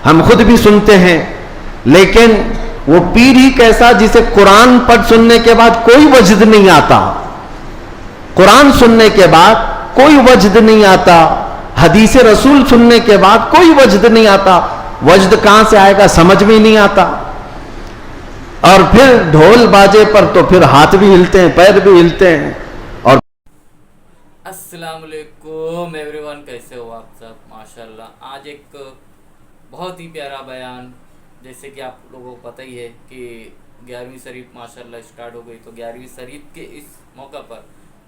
ہم خود بھی سنتے ہیں، لیکن وہ پیر ہی کیسا جسے قرآن پڑھ سننے کے بعد کوئی وجد نہیں آتا، قرآن سننے کے بعد کوئی وجد نہیں آتا، حدیث رسول سننے کے بعد کوئی وجد نہیں آتا، وجد کہاں سے آئے گا سمجھ میں نہیں آتا، اور پھر ڈھول باجے پر تو پھر ہاتھ بھی ہلتے ہیں، پیر بھی ہلتے ہیں۔ اور السلام علیکم ایوری ون، کیسے ہو آپ سب؟ ماشاءاللہ آج ایک بہت ہی پیارا بیان، جیسے کہ آپ لوگوں کو پتہ ہی ہے کہ 11ویں شریف ماشاءاللہ اسٹارٹ ہو گئی، تو 11ویں شریف کے اس موقع پر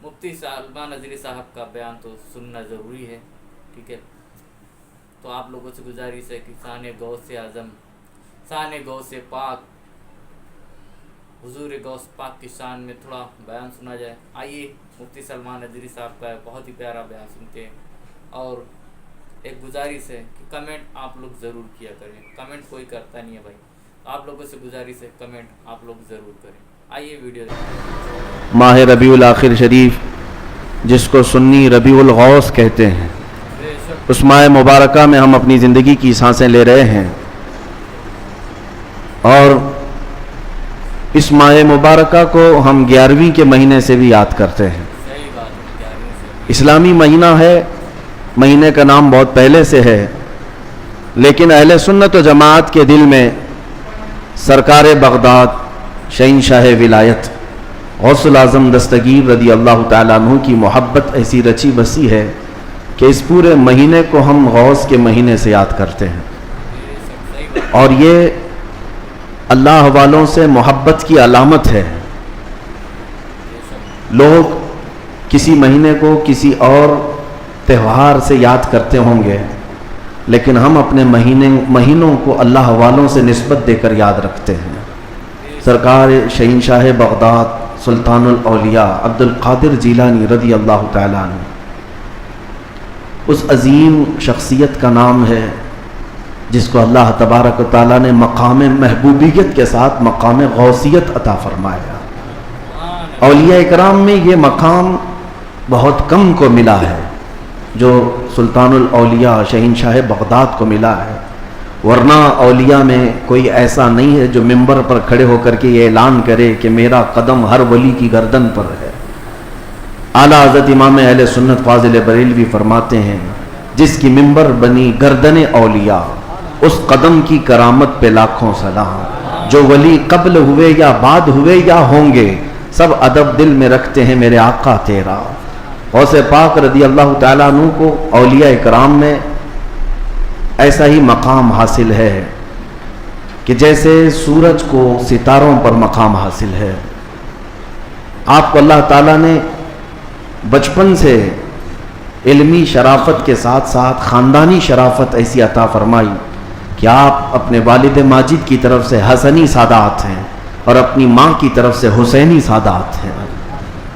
مفتی سلمان نظری صاحب کا بیان تو سننا ضروری ہے، ٹھیک ہے؟ تو آپ لوگوں سے گزارش ہے کہ شان غوث اعظم، شان غوث پاک، حضور غوث پاک کی شان میں تھوڑا بیان سنا جائے۔ آئیے مفتی سلمان نظری صاحب کا بہت ہی پیارا بیان سنتے ہیں، اور ایک گزارش ہے کہ کمنٹ آپ لوگ ضرور کیا کریں، کمنٹ کوئی کرتا نہیں ہے بھائی، آپ لوگوں سے گزارش ہے کمنٹ آپ لوگ ضرور کریں۔ آئیے ویڈیو ماہ ربیع الاخر شریف، جس کو سنی ربیع الغوث کہتے ہیں، اس ماہ مبارکہ میں ہم اپنی زندگی کی سانسیں لے رہے ہیں، اور اس ماہ مبارکہ کو ہم 11ویں کے مہینے سے بھی یاد کرتے ہیں۔ اسلامی مہینہ ہے، مہینے کا نام بہت پہلے سے ہے، لیکن اہل سنت و جماعت کے دل میں سرکار بغداد، شہنشاہ ولایت، غوث الاعظم دستگیر رضی اللہ تعالیٰ عنہ کی محبت ایسی رچی بسی ہے کہ اس پورے مہینے کو ہم غوث کے مہینے سے یاد کرتے ہیں، اور یہ اللہ والوں سے محبت کی علامت ہے۔ لوگ کسی مہینے کو کسی اور تہوار سے یاد کرتے ہوں گے، لیکن ہم اپنے مہینوں کو اللہ والوں سے نسبت دے کر یاد رکھتے ہیں۔ سرکار شہنشاہ بغداد سلطان الاولیاء عبد القادر جیلانی رضی اللہ تعالیٰ عنہ، اس عظیم شخصیت کا نام ہے جس کو اللہ تبارک و تعالیٰ نے مقام محبوبیت کے ساتھ مقام غوثیت عطا فرمایا۔ اولیاء اکرام میں یہ مقام بہت کم کو ملا ہے جو سلطان الاولیاء شہنشاہ بغداد کو ملا ہے، ورنہ اولیاء میں کوئی ایسا نہیں ہے جو ممبر پر کھڑے ہو کر کے یہ اعلان کرے کہ میرا قدم ہر ولی کی گردن پر ہے۔ اعلیٰ حضرت امام اہل سنت فاضل بریلوی فرماتے ہیں، جس کی ممبر بنی گردن اولیاء، اس قدم کی کرامت پہ لاکھوں سلام۔ جو ولی قبل ہوئے یا بعد ہوئے یا ہوں گے، سب ادب دل میں رکھتے ہیں میرے آقا تیرا۔ غوث پاک رضی اللہ تعالیٰ عنہ کو اولیاء اکرام میں ایسا ہی مقام حاصل ہے کہ جیسے سورج کو ستاروں پر مقام حاصل ہے۔ آپ کو اللہ تعالیٰ نے بچپن سے علمی شرافت کے ساتھ ساتھ خاندانی شرافت ایسی عطا فرمائی کہ آپ اپنے والد ماجد کی طرف سے حسنی سادات ہیں، اور اپنی ماں کی طرف سے حسینی سادات ہیں،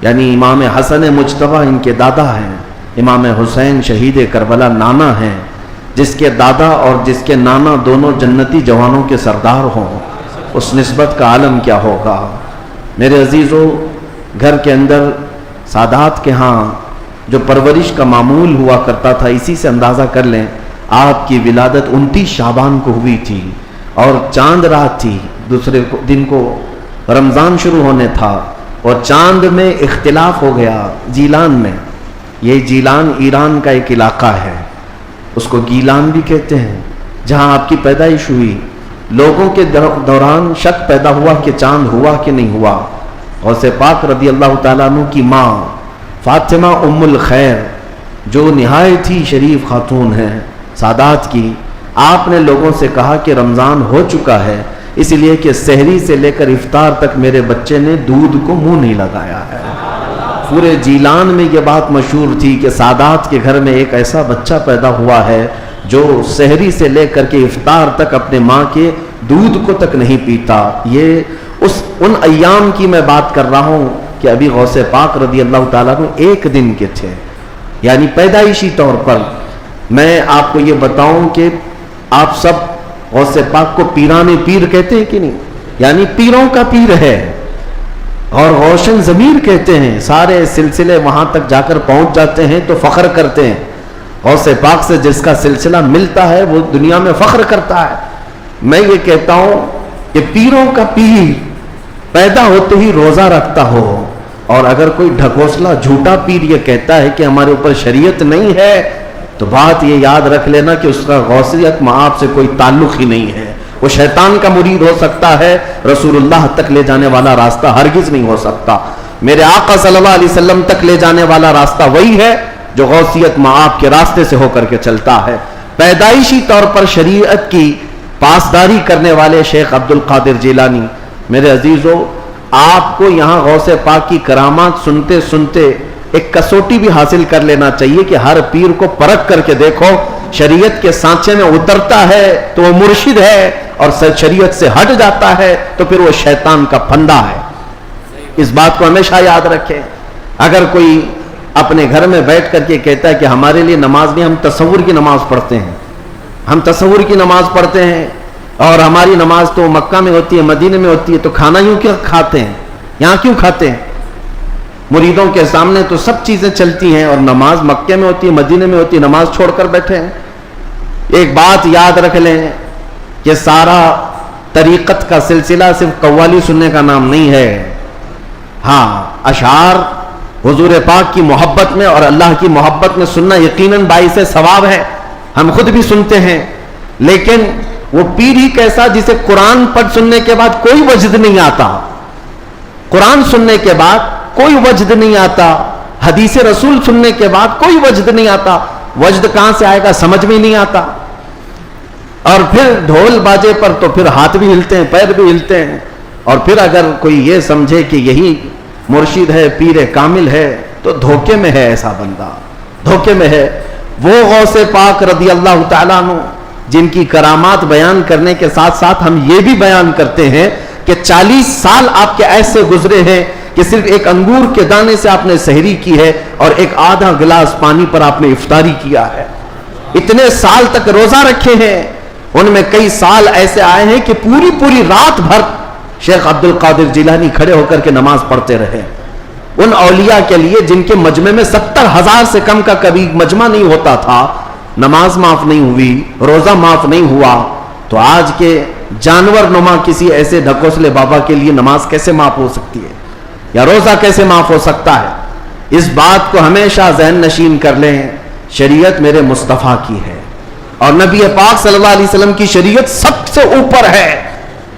یعنی امام حسن مجتبی ان کے دادا ہیں، امام حسین شہید کربلا نانا ہیں، جس کے دادا اور جس کے نانا دونوں جنتی جوانوں کے سردار ہوں، اس نسبت کا عالم کیا ہوگا۔ میرے عزیزو، گھر کے اندر سادات کے ہاں جو پرورش کا معمول ہوا کرتا تھا، اسی سے اندازہ کر لیں آپ کی ولادت 29 شعبان کو ہوئی تھی، اور چاند رات تھی، دوسرے دن کو رمضان شروع ہونے تھا، اور چاند میں اختلاف ہو گیا جیلان میں۔ یہ جیلان ایران کا ایک علاقہ ہے، اس کو گیلان بھی کہتے ہیں، جہاں آپ کی پیدائش ہوئی۔ لوگوں کے دوران شک پیدا ہوا کہ چاند ہوا کہ نہیں ہوا۔ غوث پاک رضی اللہ تعالیٰ عنہ کی ماں فاطمہ ام الخیر، جو نہایت ہی شریف خاتون ہیں سادات کی، آپ نے لوگوں سے کہا کہ رمضان ہو چکا ہے، اس لیے کہ سحری سے لے کر افطار تک میرے بچے نے دودھ کو منہ نہیں لگایا ہے۔ پورے جیلان میں یہ بات مشہور تھی کہ سادات کے گھر میں ایک ایسا بچہ پیدا ہوا ہے جو سحری سے لے کر کے افطار تک اپنے ماں کے دودھ کو تک نہیں پیتا۔ یہ ان ایام کی میں بات کر رہا ہوں کہ ابھی غوث پاک رضی اللہ تعالیٰ عنہ ایک دن کے تھے، یعنی پیدائشی طور پر۔ میں آپ کو یہ بتاؤں کہ آپ سب غوث پاک کو پیران پیر کہتے ہیں کہ نہیں؟ یعنی پیروں کا پیر ہے، اور روشن ضمیر کہتے ہیں۔ سارے سلسلے وہاں تک جا کر پہنچ جاتے ہیں تو فخر کرتے ہیں، غوث پاک سے جس کا سلسلہ ملتا ہے وہ دنیا میں فخر کرتا ہے. میں یہ کہتا ہوں کہ پیروں کا پیر پیدا ہوتے ہی روزہ رکھتا ہو، اور اگر کوئی ڈھکوسلا جھوٹا پیر یہ کہتا ہے کہ ہمارے اوپر شریعت نہیں ہے، تو بات یہ یاد رکھ لینا کہ اس کا غوثیت مآب سے کوئی تعلق ہی نہیں ہے. وہ شیطان کا مرید ہو سکتا ہے، رسول اللہ تک لے جانے والا راستہ ہرگز نہیں ہو سکتا. میرے آقا صلی اللہ علیہ وسلم تک لے جانے والا راستہ وہی ہے جو غوثیت مآب کے راستے سے ہو کر کے چلتا ہے. پیدائشی طور پر شریعت کی پاسداری کرنے والے شیخ عبد القادر جیلانی، میرے عزیزو، آپ کو یہاں غوث پاک کی کرامات سنتے سنتے ایک کسوٹی بھی حاصل کر لینا چاہیے کہ ہر پیر کو پرکھ کر کے دیکھو، شریعت کے سانچے میں اترتا ہے تو وہ مرشد ہے، اور شریعت سے ہٹ جاتا ہے تو پھر وہ شیطان کا پھندا ہے. اس بات کو ہمیشہ یاد رکھیں. اگر کوئی اپنے گھر میں بیٹھ کر کے کہتا ہے کہ ہمارے لیے نماز نہیں، ہم تصور کی نماز پڑھتے ہیں، ہم تصور کی نماز پڑھتے ہیں، اور ہماری نماز تو مکہ میں ہوتی ہے، مدینے میں ہوتی ہے، تو کھانا یوں کیوں کھاتے ہیں، یہاں کیوں کھاتے ہیں؟ مریدوں کے سامنے تو سب چیزیں چلتی ہیں، اور نماز مکے میں ہوتی ہے، مدینے میں ہوتی ہے، نماز چھوڑ کر بیٹھے ہیں. ایک بات یاد رکھ لیں کہ سارا طریقت کا سلسلہ صرف قوالی سننے کا نام نہیں ہے. ہاں، اشعار حضور پاک کی محبت میں اور اللہ کی محبت میں سننا یقیناً باعث ثواب ہے، ہم خود بھی سنتے ہیں. لیکن وہ پیر ہی کیسا جسے قرآن پڑھ سننے کے بعد کوئی وجد نہیں آتا، قرآن سننے کے بعد کوئی وجد نہیں آتا، حدیث رسول سننے کے بعد کوئی وجد نہیں آتا. وجد کہاں سے آئے گا سمجھ میں نہیں آتا. اور پھر ڈھول باجے پر تو پھر ہاتھ بھی ہلتے ہیں، پیر بھی ہلتے ہیں. اور پھر اگر کوئی یہ سمجھے کہ یہی مرشد ہے، پیر کامل ہے، تو دھوکے میں ہے. ایسا بندہ دھوکے میں ہے. وہ غوث پاک رضی اللہ تعالیٰ عنہ جن کی کرامات بیان کرنے کے ساتھ ساتھ ہم یہ بھی بیان کرتے ہیں کہ 40 سال آپ کے ایسے گزرے ہیں کہ صرف ایک انگور کے دانے سے آپ نے سحری کی ہے، اور ایک آدھا گلاس پانی پر آپ نے افطاری کیا ہے. اتنے سال تک روزہ رکھے ہیں. ان میں کئی سال ایسے آئے ہیں کہ پوری رات بھر شیخ عبد القادر جیلانی کھڑے ہو کر کے نماز پڑھتے رہے. ان اولیاء کے لیے جن کے مجمع میں 70,000 سے کم کا کبھی مجمع نہیں ہوتا تھا، نماز معاف نہیں ہوئی، روزہ معاف نہیں ہوا، تو آج کے جانور نما کسی ایسے ڈھکوسلے بابا کے لیے نماز کیسے معاف ہو سکتی ہے، یا روزہ کیسے معاف ہو سکتا ہے؟ اس بات کو ہمیشہ ذہن نشین کر لیں. شریعت میرے مصطفیٰ کی ہے، اور نبی پاک صلی اللہ علیہ وسلم کی شریعت سب سے اوپر ہے،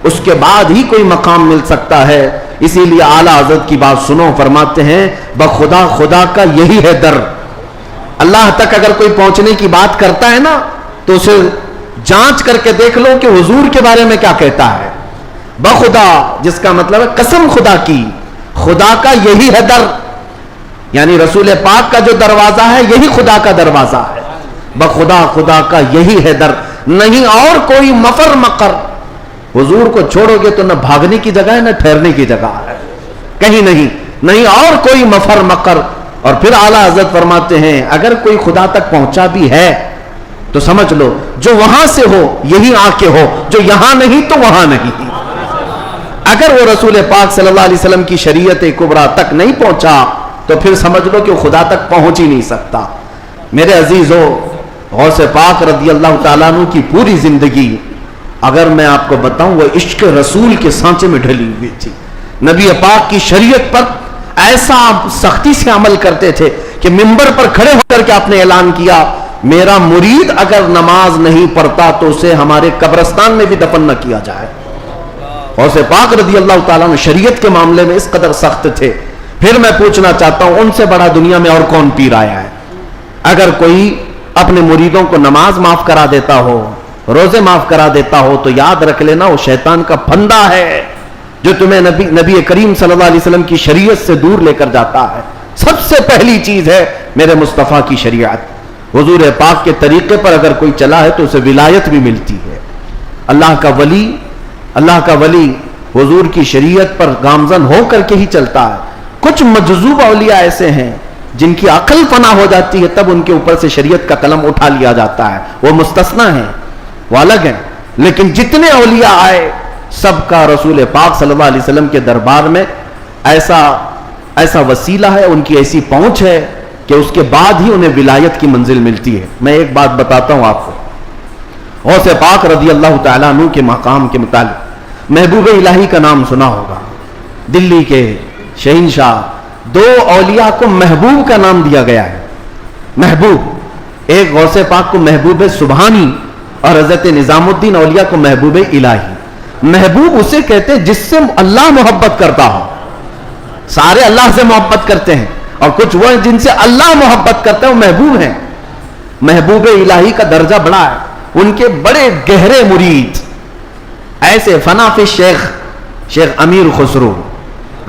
اس کے بعد ہی کوئی مقام مل سکتا ہے. اسی لیے اعلیٰ حضرت کی بات سنو، فرماتے ہیں بخدا خدا کا یہی ہے در. اللہ تک اگر کوئی پہنچنے کی بات کرتا ہے نا تو اسے جانچ کر کے دیکھ لو کہ حضور کے بارے میں کیا کہتا ہے. بخدا جس کا مطلب ہے قسم خدا کی، خدا کا یہی ہے در، یعنی رسول پاک کا جو دروازہ ہے یہی خدا کا دروازہ ہے. بخدا خدا کا یہی ہے در، نہیں اور کوئی مفر مقر. حضور کو چھوڑو گے تو نہ بھاگنے کی جگہ ہے نہ ٹھہرنے کی جگہ ہے، کہیں نہیں اور کوئی مفر مقر. اور پھر اعلیٰ حضرت فرماتے ہیں اگر کوئی خدا تک پہنچا بھی ہے تو سمجھ لو جو وہاں سے ہو یہی آ کے ہو، جو یہاں نہیں تو وہاں نہیں. اگر وہ رسول پاک صلی اللہ علیہ وسلم کی شریعت کبریٰ تک نہیں پہنچا تو پھر سمجھ لو کہ وہ خدا تک پہنچ ہی نہیں سکتا. میرے عزیزو، غوث پاک رضی اللہ تعالیٰ عنہ کی پوری زندگی اگر میں آپ کو بتاؤں وہ عشق رسول کے سانچے میں ڈھلی ہوئی تھی. نبی پاک کی شریعت پر ایسا سختی سے عمل کرتے تھے کہ منبر پر کھڑے ہو کر کے آپ نے اعلان کیا میرا مرید اگر نماز نہیں پڑھتا تو اسے ہمارے قبرستان میں بھی دفن نہ کیا جائے. غوث پاک رضی اللہ تعالیٰ عنہ شریعت کے معاملے میں اس قدر سخت تھے. پھر میں پوچھنا چاہتا ہوں ان سے بڑا دنیا میں اور کون پیر آیا ہے؟ اگر کوئی اپنے مریدوں کو نماز معاف کرا دیتا ہو، روزے معاف کرا دیتا ہو، تو یاد رکھ لینا وہ شیطان کا پھندا ہے جو تمہیں نبی کریم صلی اللہ علیہ وسلم کی شریعت سے دور لے کر جاتا ہے. سب سے پہلی چیز ہے میرے مصطفیٰ کی شریعت. حضور پاک کے طریقے پر اگر کوئی چلا ہے تو اسے ولایت بھی ملتی ہے. اللہ کا ولی حضور کی شریعت پر گامزن ہو کر کے ہی چلتا ہے. کچھ مجذوب اولیاء ایسے ہیں جن کی عقل فنا ہو جاتی ہے تب ان کے اوپر سے شریعت کا قلم اٹھا لیا جاتا ہے، وہ مستثنا ہیں، وہ الگ ہیں. لیکن جتنے اولیاء آئے سب کا رسول پاک صلی اللہ علیہ وسلم کے دربار میں ایسا وسیلہ ہے، ان کی ایسی پہنچ ہے کہ اس کے بعد ہی انہیں ولایت کی منزل ملتی ہے. میں ایک بات بتاتا ہوں آپ کو, غوث پاک رضی اللہ تعالیٰ عنہ کے مقام کے متعلق. محبوب الہی کا نام سنا ہوگا, دلی کے شہنشاہ. 2 اولیاء کو محبوب کا نام دیا گیا ہے. محبوب, ایک غوث پاک کو محبوب سبحانی اور حضرت نظام الدین اولیاء کو محبوب الہی. محبوب اسے کہتے ہیں جس سے اللہ محبت کرتا ہو. سارے اللہ سے محبت کرتے ہیں, اور کچھ وہ ہیں جن سے اللہ محبت کرتا ہے, وہ محبوب ہیں. محبوب الہی کا درجہ بڑا ہے. ان کے بڑے گہرے مرید ایسے فنا فی شیخ امیر خسرو.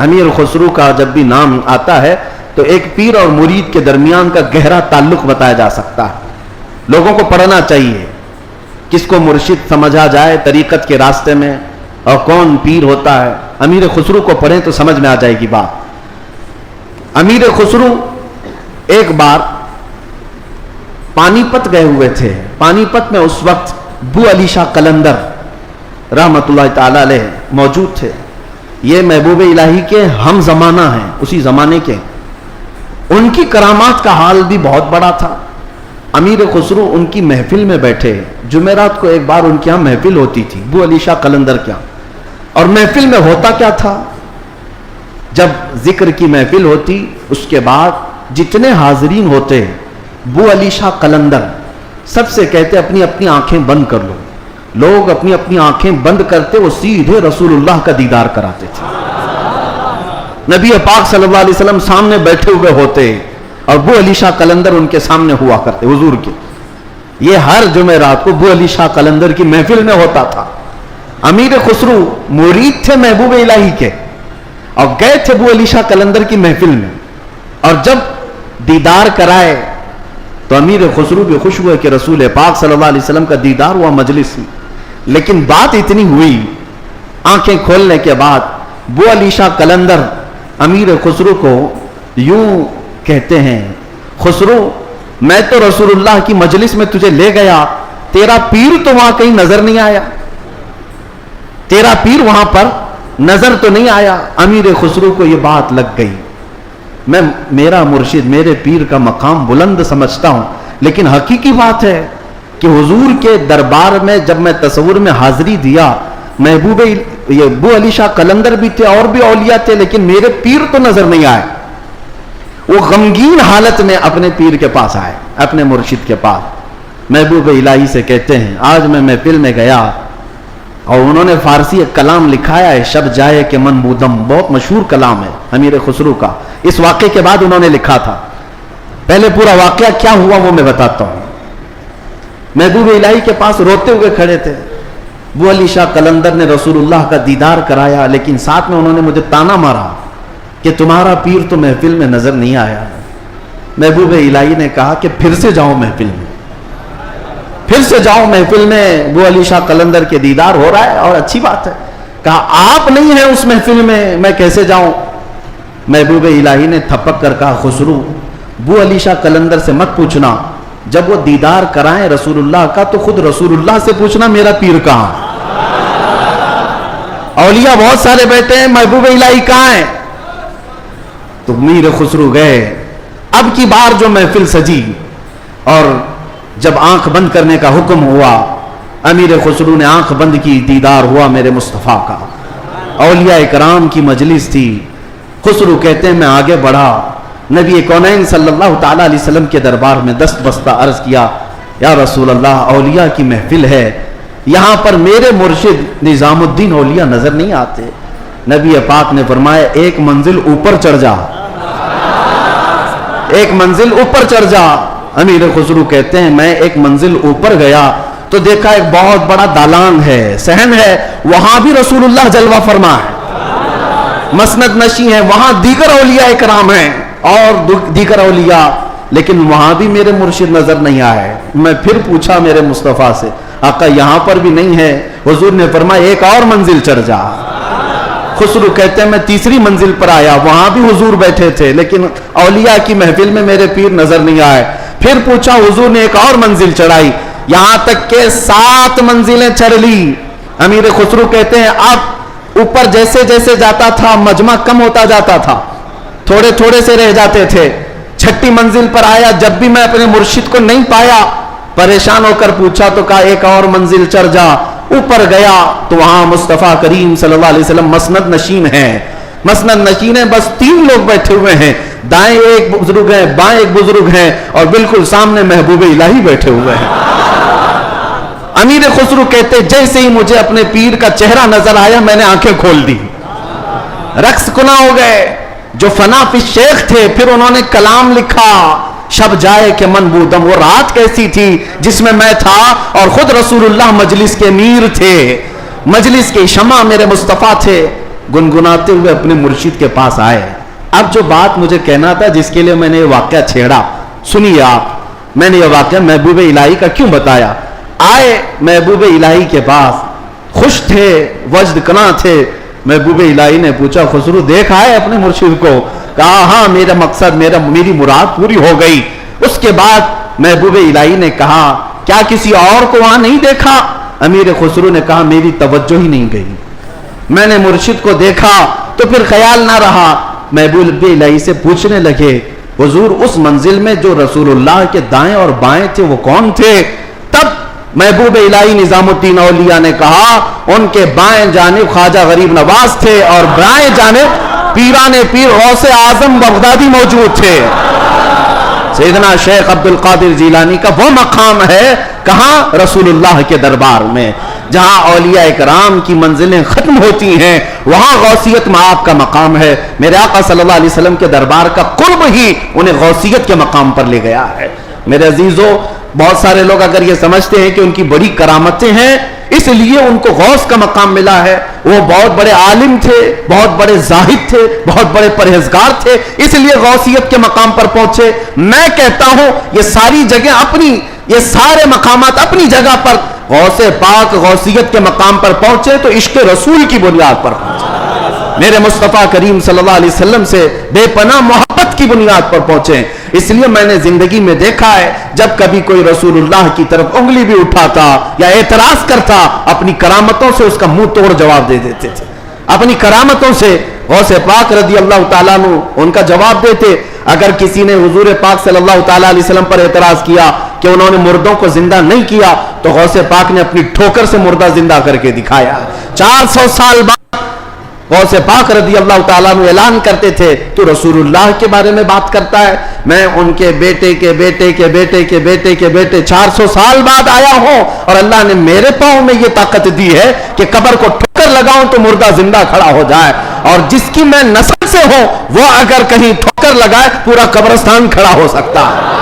امیر خسرو کا جب بھی نام آتا ہے تو ایک پیر اور مرید کے درمیان کا گہرا تعلق بتایا جا سکتا ہے. لوگوں کو پڑھنا چاہیے, کس کو مرشد سمجھا جائے طریقت کے راستے میں اور کون پیر ہوتا ہے. امیر خسرو کو پڑھیں تو سمجھ میں آ جائے گی بات. امیر خسرو ایک بار پانی پت گئے ہوئے تھے. پانی پت میں اس وقت بو علی شاہ قلندر رحمت اللہ تعالی علیہ موجود تھے. یہ محبوب الہی کے ہم زمانہ ہیں, اسی زمانے کے. ان کی کرامات کا حال بھی بہت بڑا تھا. امیر خسرو ان کی محفل میں بیٹھے. جمعرات کو ایک بار ان کے یہاں محفل ہوتی تھی بو علی شاہ قلندر کے یہاں. اور محفل میں ہوتا کیا تھا, جب ذکر کی محفل ہوتی اس کے بعد جتنے حاضرین ہوتے بو علی شاہ قلندر سب سے کہتے اپنی اپنی آنکھیں بند کر لو. لوگ اپنی اپنی آنکھیں بند کرتے, وہ سیدھے رسول اللہ کا دیدار کراتے تھے. نبی پاک صلی اللہ علیہ وسلم سامنے بیٹھے ہوئے ہوتے اور بو علی شاہ قلندر ان کے سامنے ہوا کرتے حضور کے. یہ ہر جمعرات کو بو علی شاہ قلندر کی محفل میں ہوتا تھا. امیر خسرو مرید تھے محبوب الہی کے اور گئے تھے بو علی شاہ قلندر کی محفل میں, اور جب دیدار کرائے تو امیر خسرو بھی خوش ہوئے کہ رسول پاک صلی اللہ علیہ وسلم کا دیدار ہوا مجلس میں. لیکن بات اتنی ہوئی, آنکھیں کھولنے کے بعد بو علی شاہ قلندر امیر خسرو کو یوں کہتے ہیں, خسرو میں تو رسول اللہ کی مجلس میں تجھے لے گیا, تیرا پیر تو وہاں کہیں نظر نہیں آیا, تیرا پیر وہاں پر نظر تو نہیں آیا. امیر خسرو کو یہ بات لگ گئی. میں میرا مرشد میرے پیر کا مقام بلند سمجھتا ہوں, لیکن حقیقی بات ہے کہ حضور کے دربار میں جب میں تصور میں حاضری دیا, محبوب یہ بو علی شاہ قلندر بھی تھے اور بھی اولیاء تھے, لیکن میرے پیر تو نظر نہیں آئے. وہ غمگین حالت میں اپنے پیر کے پاس آئے, اپنے مرشد کے پاس. محبوب الہی سے کہتے ہیں آج میں محفل میں گیا اور انہوں نے فارسی ایک کلام لکھایا ہے, شب جائے کہ من بودم, بہت مشہور کلام ہے امیر خسرو کا. اس واقعے کے بعد انہوں نے لکھا تھا. پہلے پورا واقعہ کیا ہوا وہ میں بتاتا ہوں. محبوب الہی کے پاس روتے ہوئے کھڑے تھے. بو علی شاہ قلندر نے رسول اللہ کا دیدار کرایا, لیکن ساتھ میں انہوں نے مجھے تانا مارا کہ تمہارا پیر تو محفل میں نظر نہیں آیا. محبوب الہی نے کہا کہ پھر سے جاؤ محفل میں, پھر سے جاؤ محفل میں, بو علی شاہ قلندر کے دیدار ہو رہا ہے اور اچھی بات ہے. کہا آپ نہیں ہیں اس محفل میں کیسے جاؤں. محبوب الہی نے تھپک کر کہا خسرو بو علی شاہ قلندر سے مت پوچھنا, جب وہ دیدار کرائیں رسول اللہ کا تو خود رسول اللہ سے پوچھنا میرا پیر کہاں. اولیاء بہت سارے بیٹھے ہیں, محبوب الہی کہاں ہیں. تو میر خسرو گئے. اب کی بار جو محفل سجی اور جب آنکھ بند کرنے کا حکم ہوا, امیر خسرو نے آنکھ بند کی, دیدار ہوا میرے مصطفیٰ کا. اولیاء اکرام کی مجلس تھی. خسرو کہتے ہیں میں آگے بڑھا, نبی کونین صلی اللہ تعالی علیہ وسلم کے دربار میں دست بستہ عرض کیا یا رسول اللہ اولیاء کی محفل ہے, یہاں پر میرے مرشد نظام الدین اولیاء نظر نہیں آتے. نبی پاک نے فرمایا ایک منزل اوپر چڑھ جا, ایک منزل اوپر چڑھ جا. امیر خسرو کہتے ہیں میں ایک منزل اوپر گیا تو دیکھا ایک بہت بڑا دالان ہے, صحن ہے, وہاں بھی رسول اللہ جلوہ فرما ہے, مسند نشی ہے, وہاں دیگر اولیاء اکرام ہیں اور دیگر اولیاء, لیکن وہاں بھی میرے مرشد نظر نہیں آئے. میں پھر پوچھا میرے مصطفیٰ سے آقا یہاں پر بھی نہیں ہے. حضور نے فرمایا ایک اور منزل چڑھ جا. خسرو کہتے ہیں میں تیسری منزل پر آیا, وہاں بھی حضور بیٹھے تھے, لیکن اولیاء کی محفل میں میرے پیر نظر نہیں آئے. پھر پوچھا, حضور نے ایک اور منزل چڑھائی, یہاں تک کہ 7 منزلیں چڑھ لی. امیر خسرو کہتے ہیں اب اوپر جیسے جیسے جاتا تھا مجمع کم ہوتا جاتا تھا, تھوڑے تھوڑے سے رہ جاتے تھے. چھٹی منزل پر آیا, جب بھی میں اپنے مرشد کو نہیں پایا, پریشان ہو کر پوچھا تو کہا ایک اور منزل چڑھ جا. اوپر گیا تو وہاں مصطفیٰ کریم صلی اللہ علیہ وسلم مسند نشین ہیں. مسند نشین ہیں, بس 3 لوگ بیٹھے ہوئے ہیں, دائیں ایک بزرگ ہیں, بائیں ایک بزرگ ہیں, اور بالکل سامنے محبوب الہی بیٹھے ہوئے ہیں. امیر خسرو کہتے جیسے ہی مجھے اپنے پیر کا چہرہ نظر آیا میں نے آنکھیں کھول دی, رقص کنا ہو گئے. جو فنا فی شیخ تھے, پھر انہوں نے کلام لکھا, شب جائے کہ من بودم, وہ رات کیسی تھی جس میں میں تھا اور خود رسول اللہ مجلس کے امیر تھے, مجلس کے شمع میرے مصطفیٰ تھے. گنگناتے ہوئے اپنے مرشد کے پاس آئے. اب جو بات مجھے کہنا تھا, جس کے لیے میں نے یہ واقعہ چھیڑا, سنیے آپ. میں نے یہ واقعہ محبوب الہی کا کیوں بتایا. آئے محبوب الہی کے پاس, خوش تھے, وجد کنا تھے. محبوب الہی نے پوچھا خسرو دیکھ آئے اپنے مرشد کو؟ کہا ہاں, میرا مقصد, میری مراد پوری ہو گئی. اس کے بعد محبوب الہی نے کہا کیا کسی اور کو وہاں نہیں دیکھا؟ امیر خسرو نے کہا میری توجہ ہی نہیں گئی, میں نے مرشد کو دیکھا تو پھر خیال نہ رہا. محبوب الہی سے پوچھنے لگے حضور اس منزل میں جو رسول اللہ کے دائیں اور بائیں تھے وہ کون تھے؟ تب محبوب الہی نظام الدین اولیاء نے کہا ان کے بائیں جانب خواجہ غریب نواز تھے اور بائیں جانب پیران پیر غوث اعظم بغدادی موجود تھے. سیدنا شیخ عبد القادر جیلانی کا وہ مقام ہے کہاں؟ رسول اللہ کے دربار میں. جہاں اولیاء اکرام کی منزلیں ختم ہوتی ہیں وہاں غوثیت میں آپ کا مقام ہے. میرے آقا صلی اللہ علیہ وسلم کے دربار کا قرب ہی انہیں غوثیت کے مقام پر لے گیا ہے. میرے عزیزو, بہت سارے لوگ اگر یہ سمجھتے ہیں کہ ان کی بڑی کرامتیں ہیں اس لیے ان کو غوث کا مقام ملا ہے, وہ بہت بڑے عالم تھے, بہت بڑے زاہد تھے, بہت بڑے پرہیزگار تھے, اس لیے غوثیت کے مقام پر پہنچے. میں کہتا ہوں یہ ساری جگہ اپنی, یہ سارے مقامات اپنی جگہ پر غوث پاک غوثیت کے مقام پر پہنچے تو عشق رسول کی بنیاد پر پہنچے, میرے مصطفیٰ کریم صلی اللہ علیہ وسلم سے بے پناہ محبت کی بنیاد پر پہنچے. اس لیے میں نے زندگی میں دیکھا ہے جب کبھی کوئی رسول اللہ کی طرف انگلی بھی اٹھاتا یا اعتراض کرتا, اپنی کرامتوں سے اس کا منہ توڑ جواب دے دیتے تھے. اپنی کرامتوں سے غوث پاک رضی اللہ تعالیٰ عنہ ان کا جواب دیتے. اگر کسی نے حضور پاک صلی اللہ تعالیٰ علیہ وسلم پر اعتراض کیا کہ انہوں نے مردوں کو زندہ نہیں کیا تو غوث پاک نے اپنی ٹھوکر سے مردہ زندہ کر کے دکھایا. 400 سال بعد غوث پاک رضی اللہ تعالیٰ عنہ اعلان کرتے تھے تو رسول اللہ کے بارے میں بات کرتا ہے, میں ان کے بیٹے کے بیٹے کے بیٹے کے بیٹے کے بیٹے 400 سال بعد آیا ہوں اور اللہ نے میرے پاؤں میں یہ طاقت دی ہے کہ قبر کو ٹھوکر لگاؤں تو مردہ زندہ کھڑا ہو جائے, اور جس کی میں نسل سے ہوں وہ اگر کہیں ٹھوکر لگائے پورا قبرستان کھڑا ہو سکتا ہے.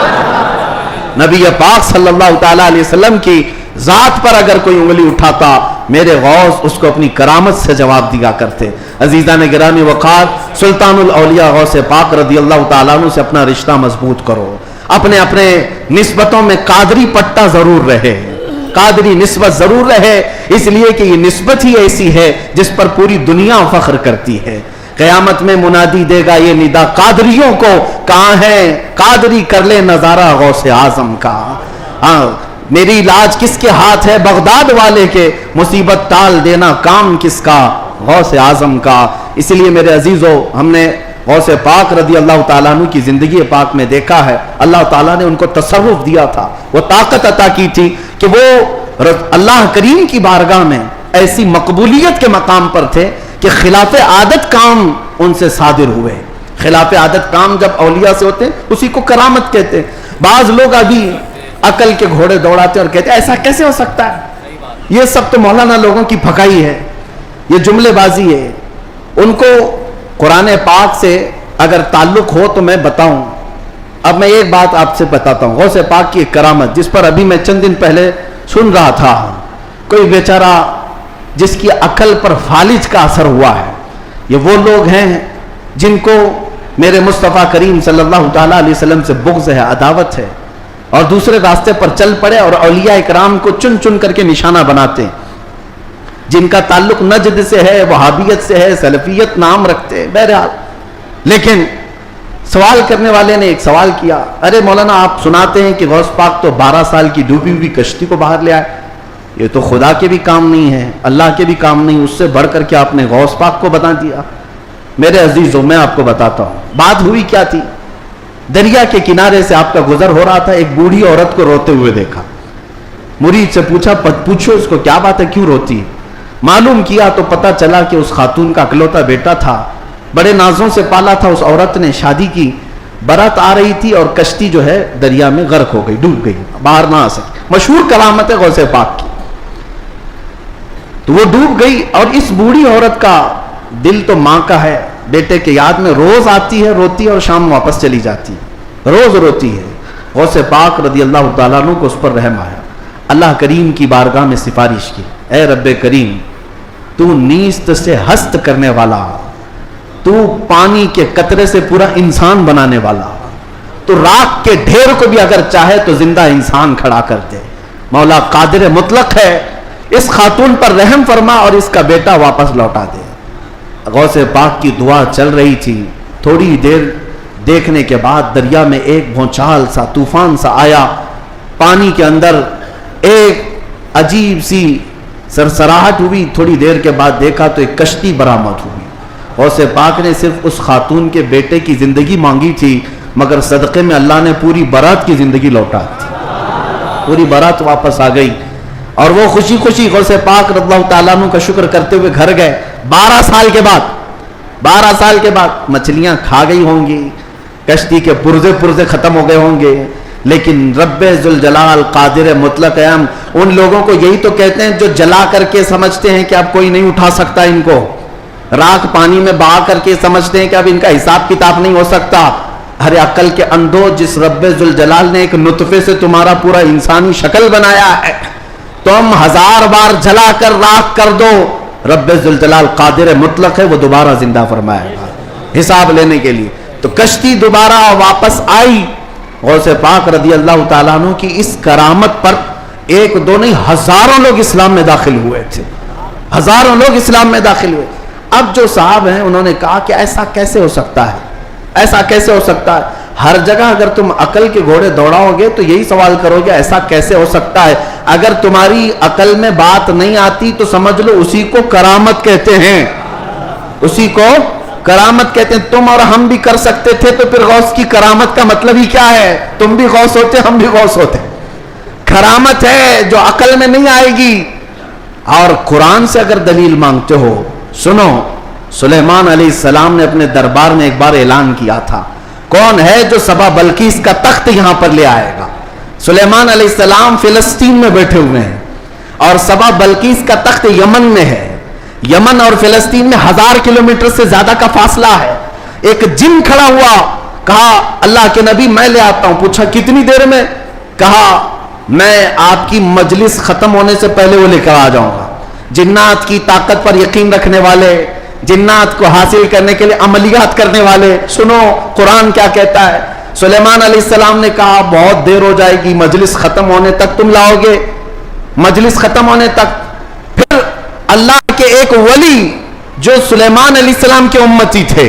نبی پاک صلی اللہ تعالیٰ علیہ وسلم کی ذات پر اگر کوئی انگلی اٹھاتا میرے غوث اس کو اپنی کرامت سے جواب دیا کرتے. عزیزان گرامی وقار, سلطان الاولیاء غوث پاک رضی اللہ تعالیٰ عنہ سے اپنا رشتہ مضبوط کرو. اپنے اپنے نسبتوں میں قادری پٹا ضرور رہے, قادری نسبت ضرور رہے, اس لیے کہ یہ نسبت ہی ایسی ہے جس پر پوری دنیا فخر کرتی ہے. قیامت میں منادی دے گا یہ ندا قادریوں کو, کہاں ہے قادری کر لے نظارہ غوث اعظم کا. ہاں, میری علاج کس کے ہاتھ ہے؟ بغداد والے کے. مصیبت ٹال دینا کام کس کا؟ غوث اعظم کا. اس لیے میرے عزیزو, ہم نے غوث پاک رضی اللہ تعالیٰ عنہ کی زندگی پاک میں دیکھا ہے اللہ تعالیٰ نے ان کو تصرف دیا تھا, وہ طاقت عطا کی تھی کہ وہ اللہ کریم کی بارگاہ میں ایسی مقبولیت کے مقام پر تھے کہ خلاف عادت کام ان سے صادر ہوئے. خلاف عادت کام جب اولیاء سے ہوتے ہیں اسی کو کرامت کہتے ہیں. بعض لوگ ابھی عقل کے گھوڑے دوڑاتے ہیں اور کہتے ہیں ایسا کیسے ہو سکتا ہے, یہ سب تو مولانا لوگوں کی پھکائی ہے, یہ جملے بازی ہے. ان کو قرآن پاک سے اگر تعلق ہو تو میں بتاؤں. اب میں ایک بات آپ سے بتاتا ہوں, غوث پاک کی ایک کرامت جس پر ابھی میں چند دن پہلے سن رہا تھا. کوئی بیچارہ جس کی عقل پر فالج کا اثر ہوا ہے, یہ وہ لوگ ہیں جن کو میرے مصطفیٰ کریم صلی اللہ تعالیٰ علیہ وسلم سے بغض ہے, عداوت ہے, اور دوسرے راستے پر چل پڑے اور اولیاء اکرام کو چن چن کر کے نشانہ بناتے ہیں. جن کا تعلق نجد سے ہے, وہابیت سے ہے, سلفیت نام رکھتے ہیں. بہرحال, لیکن سوال کرنے والے نے ایک سوال کیا, ارے مولانا آپ سناتے ہیں کہ غوث پاک تو 12 سال کی ڈوبی ہوئی کشتی کو باہر لے آئے, یہ تو خدا کے بھی کام نہیں ہے, اللہ کے بھی کام نہیں, اس سے بڑھ کر کے آپ نے غوث پاک کو بتا دیا. میرے عزیزوں, میں آپ کو بتاتا ہوں بات ہوئی کیا تھی. دریا کے کنارے سے آپ کا گزر ہو رہا تھا, ایک بوڑھی عورت کو روتے ہوئے دیکھا. مرید سے پوچھا پوچھو اس کو کیا بات ہے, کیوں روتی؟ معلوم کیا تو پتا چلا کہ اس خاتون کا اکلوتا بیٹا تھا, بڑے نازوں سے پالا تھا. اس عورت نے شادی کی, برات آ رہی تھی اور کشتی جو ہے دریا میں غرق ہو گئی, ڈوب گئی, باہر نہ آ سکی. مشہور کرامت ہے غوث پاک کی. تو وہ ڈوب گئی اور اس بوڑھی عورت کا دل تو ماں کا ہے, بیٹے کے یاد میں روز آتی ہے, روتی ہے اور شام واپس چلی جاتی ہے, روز روتی ہے. غوث پاک رضی اللہ تعالیٰ عنہ کو اس پر رحم آیا. اللہ کریم کی بارگاہ میں سفارش کی, اے رب کریم, تو نیست سے ہست کرنے والا, تو پانی کے قطرے سے پورا انسان بنانے والا, تو راکھ کے ڈھیر کو بھی اگر چاہے تو زندہ انسان کھڑا کر دے. مولا قادر مطلق ہے, اس خاتون پر رحم فرما اور اس کا بیٹا واپس لوٹا دے. غوث پاک کی دعا چل رہی تھی. تھوڑی دیر دیکھنے کے بعد دریا میں ایک بھونچال سا, طوفان سا آیا. پانی کے اندر ایک عجیب سی سرسراہٹ ہوئی. تھوڑی دیر کے بعد دیکھا تو ایک کشتی برآمد ہوئی. غوث پاک نے صرف اس خاتون کے بیٹے کی زندگی مانگی تھی, مگر صدقے میں اللہ نے پوری برات کی زندگی لوٹا دی. پوری برات واپس آ گئی اور وہ خوشی خوشی غوث پاک رضی اللہ تعالیٰ عنہ کا شکر کرتے ہوئے گھر گئے. 12 سال کے بعد مچھلیاں کھا گئی ہوں گی, کشتی کے پرزے ختم ہو گئے ہوں گے, لیکن رب ذوالجلال قادر مطلق ہے. ہم ان لوگوں کو یہی تو کہتے ہیں جو جلا کر کے سمجھتے ہیں کہ اب کوئی نہیں اٹھا سکتا ان کو, راکھ پانی میں بہا کر کے سمجھتے ہیں کہ اب ان کا حساب کتاب نہیں ہو سکتا. ارے عقل کے اندھو, جس رب ذوالجلال نے ایک نطفے سے تمہارا پورا انسانی شکل بنایا ہے, تم 1000 بار جلا کر راکھ کر دو, رب ذوالجلال قادر مطلق ہے, وہ دوبارہ زندہ فرمائے گا حساب لینے کے لیے. تو کشتی دوبارہ واپس آئی. غوث پاک رضی اللہ تعالیٰ عنہ کی اس کرامت پر ایک دو نہیں ہزاروں لوگ اسلام میں داخل ہوئے تھے, ہزاروں لوگ اسلام میں داخل ہوئے. اب جو صاحب ہیں انہوں نے کہا کہ ایسا کیسے ہو سکتا ہے, ایسا کیسے ہو سکتا ہے. ہر جگہ اگر تم عقل کے گھوڑے دوڑاؤ گے تو یہی سوال کرو گے ایسا کیسے ہو سکتا ہے. اگر تمہاری عقل میں بات نہیں آتی تو سمجھ لو اسی کو کرامت کہتے ہیں, اسی کو کرامت کہتے ہیں. تم اور ہم بھی کر سکتے تھے تو پھر غوث کی کرامت کا مطلب ہی کیا ہے؟ تم بھی غوث ہوتے, ہم بھی غوث ہوتے. کرامت ہے جو عقل میں نہیں آئے گی. اور قرآن سے اگر دلیل مانگتے ہو, سنو, سلیمان علیہ السلام نے اپنے دربار میں ایک بار اعلان کیا تھا, کون ہے جو سبا بلقیس کا تخت یہاں پر لے آئے گا. سلیمان علیہ السلام فلسطین میں بیٹھے ہوئے ہیں اور سبا بلقیس کا تخت یمن میں ہے. یمن اور فلسطین میں 1000 کلومیٹر سے زیادہ کا فاصلہ ہے. ایک جن کھڑا ہوا, کہا اللہ کے نبی میں لے آتا ہوں. پوچھا کتنی دیر میں؟ کہا میں آپ کی مجلس ختم ہونے سے پہلے وہ لے کر آ جاؤں گا. جنات کی طاقت پر یقین رکھنے والے, جنات کو حاصل کرنے کے لیے عملیات کرنے والے, سنو قرآن کیا کہتا ہے. سلیمان علیہ السلام نے کہا بہت دیر ہو جائے گی, مجلس ختم ہونے تک تم لاؤ گے, مجلس ختم ہونے تک. پھر اللہ کے ایک ولی جو سلیمان علیہ السلام کے امتی تھے,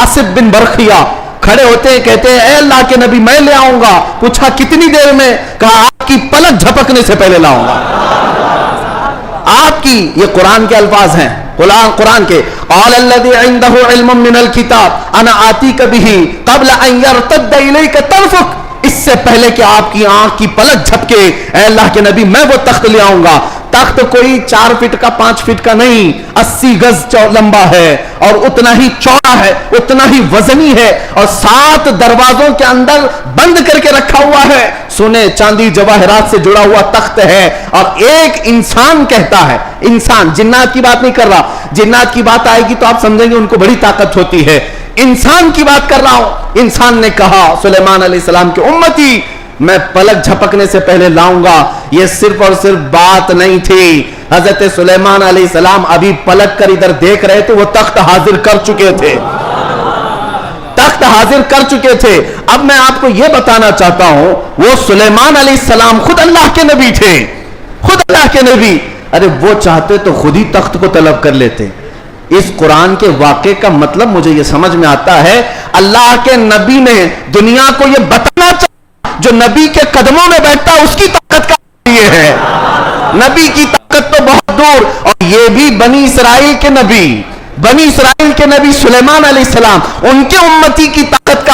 آصف بن برخیہ, کھڑے ہوتے ہیں, کہتے ہیں اے اللہ کے نبی میں لے آؤں گا. پوچھا کتنی دیر میں؟ کہا آپ کی پلک جھپکنے سے پہلے لاؤں گا. آپ کی, یہ قرآن کے الفاظ ہیں, قرآن کے, قال الذي عنده علم من الكتاب انا آتيك به قبل ان يرتد اليك طرفك, اس سے پہلے کہ آپ کی آنکھ کی پلک جھپکے اے اللہ کے نبی میں وہ تخت لے آؤں گا. تخت کوئی 4 فٹ کا 5 فٹ کا نہیں, 80 گز لمبا ہے اور اتنا ہی چوڑا ہے, اتنا ہی وزنی ہے, اور 7 دروازوں کے اندر بند کر کے رکھا ہوا ہے. سونے چاندی جواہرات سے جڑا ہوا تخت ہے. اور ایک انسان کہتا ہے, انسان, جنات کی بات نہیں کر رہا, جنات کی بات آئے گی تو آپ سمجھیں گے ان کو بڑی طاقت ہوتی ہے. انسان کی بات کر رہا ہوں. انسان نے کہا سلیمان علیہ السلام کے امتی میں پلک جھپکنے سے پہلے لاؤں گا. یہ صرف اور صرف بات نہیں تھی, حضرت سلیمان علیہ السلام ابھی پلک کر ادھر دیکھ رہے تھے, وہ تخت حاضر کر چکے تھے, تخت حاضر کر چکے تھے. اب میں آپ کو یہ بتانا چاہتا ہوں, وہ سلیمان علیہ السلام خود اللہ کے نبی تھے, خود اللہ کے نبی. ارے وہ چاہتے تو خود ہی تخت کو طلب کر لیتے. اس قرآن کے واقعے کا مطلب مجھے یہ سمجھ میں آتا ہے, اللہ کے نبی نے دنیا کو یہ بتانا چاہتا, جو نبی کے قدموں میں بیٹھتا اس کی طاقت کا یہ ہے. نبی کی طاقت تو بہت دور, اور یہ بھی بنی اسرائیل کے نبی, بنی اسرائیل کے نبی سلیمان علیہ السلام, ان کے امتی کی طاقت کا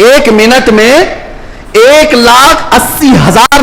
1,80,000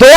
2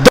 2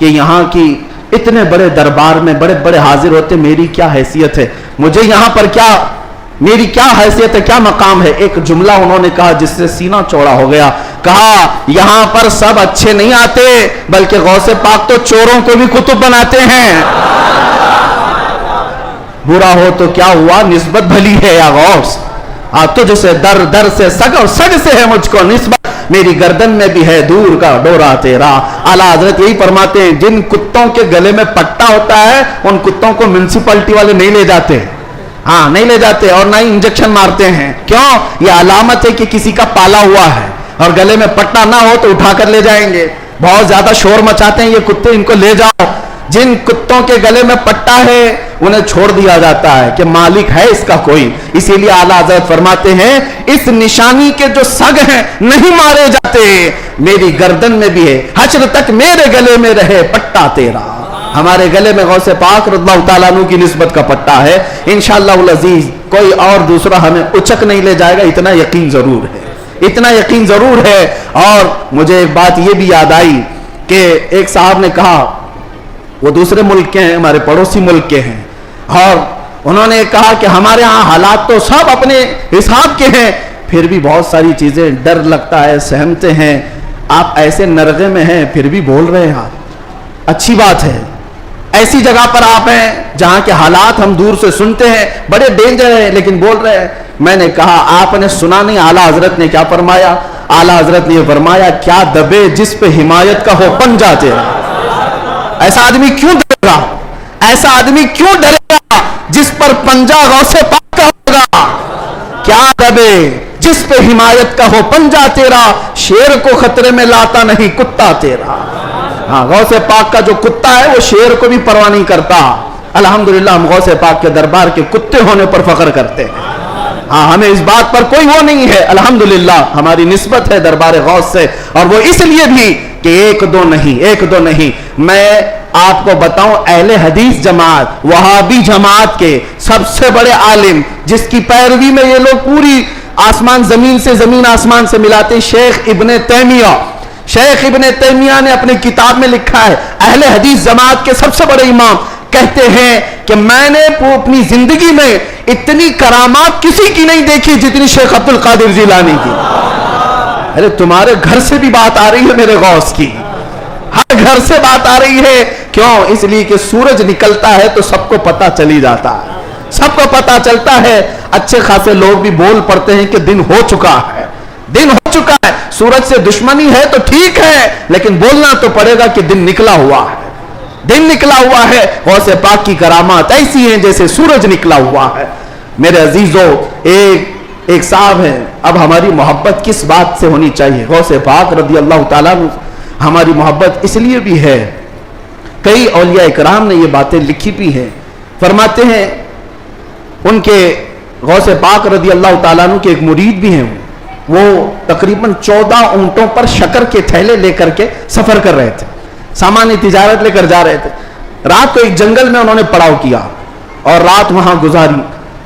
کہ یہاں کی اتنے بڑے دربار میں بڑے بڑے حاضر ہوتے, میری کیا حیثیت ہے, مجھے یہاں پر کیا, میری کیا حیثیت ہے, کیا مقام ہے. ایک جملہ انہوں نے کہا جس سے سینہ چوڑا ہو گیا. کہا یہاں پر سب اچھے نہیں آتے, بلکہ غوث پاک تو چوروں کو بھی کتب بناتے ہیں. برا ہو تو کیا ہوا, نسبت بھلی ہے یا غوث, تجھ سے در در سے سگ اور سگ سے ہے مجھ کو نسبت, میری گردن میں بھی ہے دور کا ڈورا تیرا. اعلیٰ حضرت یہی فرماتے ہیں جن کتوں کے گلے میں پٹا ہوتا ہے ان کتوں کو میونسپلٹی والے نہیں لے جاتے, ہاں نہیں لے جاتے, اور نہ ہی انجیکشن مارتے ہیں. کیوں؟ یہ علامت ہے کہ کسی کا پالا ہوا ہے, اور گلے میں پٹا نہ ہو تو اٹھا کر لے جائیں گے. بہت زیادہ شور مچاتے ہیں یہ کتے, ان کو لے جاؤ. جن کتوں کے گلے میں پٹا ہے انہیں چھوڑ دیا جاتا ہے کہ مالک ہے اس کا کوئی. اسی لیے اعلیٰ حضرت فرماتے ہیں اس نشانی کے جو سگ ہیں نہیں مارے جاتے, میری گردن میں بھی ہے, حشر تک میرے گلے میں رہے پٹا تیرا. ہمارے گلے میں غوث پاک رضی اللہ تعالیٰ عنہ کی نسبت کا پٹا ہے. انشاءاللہ العزیز کوئی اور دوسرا ہمیں اچک نہیں لے جائے گا, اتنا یقین ضرور ہے, اتنا یقین ضرور ہے. اور مجھے ایک بات یہ بھی یاد آئی کہ ایک صاحب نے کہا, وہ دوسرے ملک کے ہیں, ہمارے پڑوسی ملک کے ہیں, اور انہوں نے کہا کہ ہمارے ہاں حالات تو سب اپنے حساب کے ہیں, پھر بھی بہت ساری چیزیں ڈر لگتا ہے, سہمتے ہیں. آپ ایسے نرغے میں ہیں پھر بھی بول رہے ہیں, اچھی بات ہے. ایسی جگہ پر آپ ہیں جہاں کے حالات ہم دور سے سنتے ہیں, بڑے ڈینجر ہیں, لیکن بول رہے ہیں. میں نے کہا آپ نے سنا نہیں اعلیٰ حضرت نے کیا فرمایا؟ اعلیٰ حضرت نے یہ فرمایا کیا دبے جس پہ حمایت کا ہو پنجہ تیرا. ایسا آدمی کیوں ڈرے گا, ایسا آدمی کیوں ڈرے گا جس پر پنجہ غوث پاک کا ہوگا. کیا دبے جس پہ حمایت کا ہو پنجہ تیرا, شیر کو خطرے میں لاتا نہیں کتا تیرا. ہاں غوث پاک کا جو کتا ہے وہ شیر کو بھی پرواہ نہیں کرتا. الحمدللہ ہم غوث پاک کے دربار کے کتے ہونے پر فخر کرتے ہیں. ہاں ہمیں اس بات پر کوئی وہ نہیں ہے, الحمدللہ ہماری نسبت ہے دربار غوث سے, اور وہ اس لیے بھی کہ ایک دو نہیں. میں آپ کو بتاؤں اہل حدیث جماعت وہابی جماعت کے سب سے بڑے عالم جس کی پیروی میں یہ لوگ پوری آسمان زمین سے زمین آسمان سے ملاتے, شیخ ابن تیمیہ. شیخ ابن تیمیہ نے اپنی کتاب میں لکھا ہے, اہل حدیث جماعت کے سب سے بڑے امام کہتے ہیں کہ میں نے اپنی زندگی میں اتنی کرامات کسی کی نہیں دیکھی جتنی شیخ عبد القادر جیلانی کی. ارے تمہارے گھر سے بھی بات آ رہی ہے میرے غوث کی, ہر گھر سے بات آ رہی ہے. کیوں؟ اس لیے کہ سورج نکلتا ہے تو سب کو پتا چلی جاتا ہے, سب کو پتا چلتا ہے. اچھے خاصے لوگ بھی بول پڑتے ہیں کہ دن ہو چکا ہے, دن ہو چکا ہے. سورج سے دشمنی ہے تو ٹھیک ہے, لیکن بولنا تو پڑے گا کہ دن نکلا ہوا ہے, دن نکلا ہوا ہے. غوث پاک کی کرامات ایسی ہیں جیسے سورج نکلا ہوا ہے. میرے عزیزوں, ایک صاحب ہے, اب ہماری محبت کس بات سے ہونی چاہیے؟ غوث پاک رضی اللہ تعالیٰ عنہ ہماری محبت اس لیے بھی ہے, کئی اولیاء اکرام نے یہ باتیں لکھی بھی ہیں. فرماتے ہیں ان کے غوث پاک رضی اللہ تعالیٰ عنہ کے ایک مرید بھی ہیں, وہ تقریباً 14 اونٹوں پر شکر کے تھیلے لے کر کے سفر کر رہے تھے, سامان تجارت لے کر جا رہے تھے. رات کو ایک جنگل میں انہوں نے پڑاؤ کیا اور رات وہاں گزاری.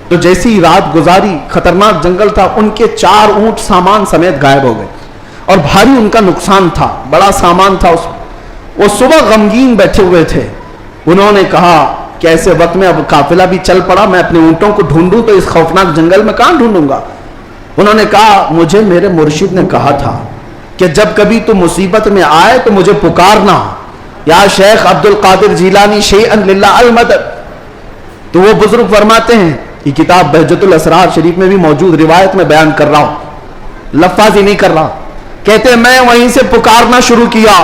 تو جیسی رات گزاری, خطرناک جنگل تھا, ان کے 4 اونٹ سامان سمیت غائب ہو گئے, اور بھاری ان کا نقصان تھا, بڑا سامان تھا اس میں. وہ صبح غمگین بیٹھے ہوئے تھے. انہوں نے کہا کہ ایسے وقت میں اب قافلہ بھی چل پڑا, میں اپنے اونٹوں کو ڈھونڈوں تو اس خوفناک جنگل میں کہاں ڈھونڈوں گا. انہوں نے کہا مجھے میرے مرشد نے کہا تھا کہ جب کبھی تو مصیبت میں آئے تو مجھے پکارنا, یا شیخ عبد القادر جیلانی شیئا للہ المدد. تو وہ بزرگ فرماتے ہیں, یہ کتاب بہجت الاسرار شریف میں بھی موجود, روایت میں بیان کر رہا ہوں, لفظی نہیں کر رہا. کہتے ہیں میں وہیں سے پکارنا شروع کیا,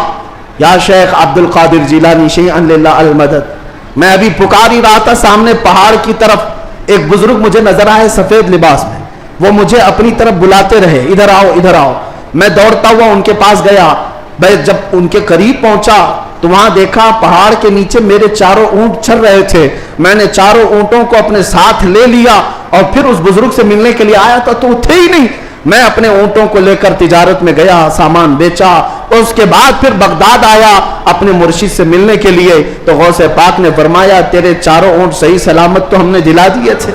یا شیخ عبد القادر جیلانی شیئا للہ المدد. میں ابھی پکار ہی رہا تھا, سامنے پہاڑ کی طرف ایک بزرگ مجھے نظر آئے سفید لباس میں, وہ مجھے اپنی طرف بلاتے رہے, ادھر آؤ ادھر آؤ. میں دوڑتا ہوا ان کے پاس گیا. میں جب ان کے قریب پہنچا تو وہاں دیکھا پہاڑ کے نیچے میرے 4 اونٹ چل رہے تھے. میں نے 4 اونٹوں کو اپنے ساتھ لے لیا اور پھر اس بزرگ سے ملنے کے لیے آیا تھا, تو وہ تھے ہی نہیں. میں اپنے اونٹوں کو لے کر تجارت میں گیا, سامان بیچا, اور اس کے بعد پھر بغداد آیا اپنے مرشد سے ملنے کے لیے. تو غوث پاک نے فرمایا تیرے 4 اونٹ صحیح سلامت تو ہم نے دلا دیے تھے.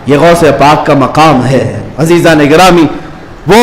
یہ غوث پاک کا مقام ہے عزیزان گرامی. وہ